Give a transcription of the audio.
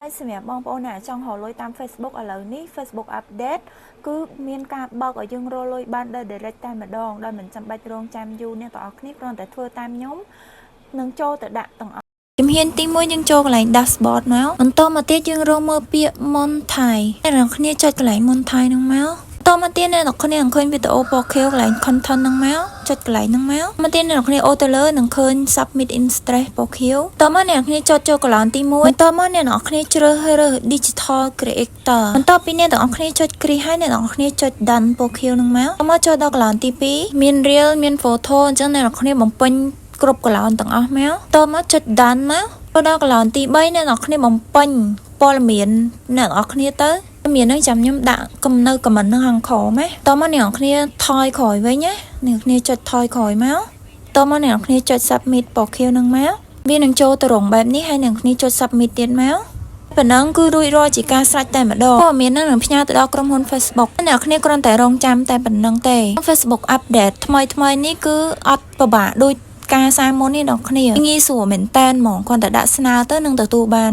សម្រាប់បងប្អូនអ្នកចង់រកលុយតាម Facebook ឥឡូវនេះ Facebook Update គឺមានការបើកឲ្យយើងរកលុយបានដោយ direct តែម្ដងដោយមិនចាំបាច់រងចាំយូរអ្នកទាំងអស់គ្នាគ្រាន់តែធ្វើតាមខ្ញុំនឹងចូលទៅដាក់ទាំងអស់ជំហានទី1យើងចូលកន្លែង dashboard មកបន្តមកទៀតយើងរកមើលពាក្យ monetize អ្នកទាំងគ្នាចុចកន្លែង monetize ហ្នឹងមកតមកទៀតអ្នកទាំងគ្នានឹងឃើញវីដេអូពណ៌ខៀវកន្លែង content ហ្នឹងមកចុចកន្លែងហ្នឹងមកទៀតអ្នកទាំងគ្នាអូទៅលើនឹងឃើញ submit in stress ពណ៌ខៀវតមកអ្នកទាំងគ្នាចុចចូលកន្លែងទី1តមកអ្នកទាំងគ្នាជ្រើសរើស digital creator បន្ទាប់ពីអ្នកទាំងគ្នាចុច create ហើយអ្នកទាំងគ្នាចុច done ពណ៌ខៀវហ្នឹងមកមកចូលដល់កន្លែងទី2មាន reel មាន photo អញ្ចឹងអ្នកទាំងគ្នាបំពេញគ្រប់កន្លែងទាំងអស់មកតមកចុច done មកដល់កន្លែងទី3អ្នកទាំងគ្នាបំពេញព័ត៌មានអ្នកទាំងគ្នាទៅមាននឹងចាំខ្ញុំដាក់នៅខមមិននឹងខាងក្រោមណាតមកអ្នកគ្នាថយក្រោយវិញណាអ្នកគ្នាចុចថយក្រោយមកតមកអ្នកគ្នាចុច submit ពណ៌ខៀវនឹងមកវានឹងចូលទៅរងបែបនេះហើយអ្នកគ្នាចុច submit ទៀតមកប៉ុណ្ណឹងគឺរួចរាល់ជាការស្រេចតែម្ដងព័ត៌មានហ្នឹងនឹងផ្ញើទៅដល់ក្រុមហ៊ុន Facebook អ្នកគ្នាគ្រាន់តែរងចាំតែប៉ុណ្្នឹងទេ Facebook update ថ្មីនេះគឺអត់ពិបាកដូចការសារមុននេះដល់គ្នាងាយស្រួលមែនតែនហ្មងគ្រាន់តែដាក់ស្នើទៅនឹងទទួលបាន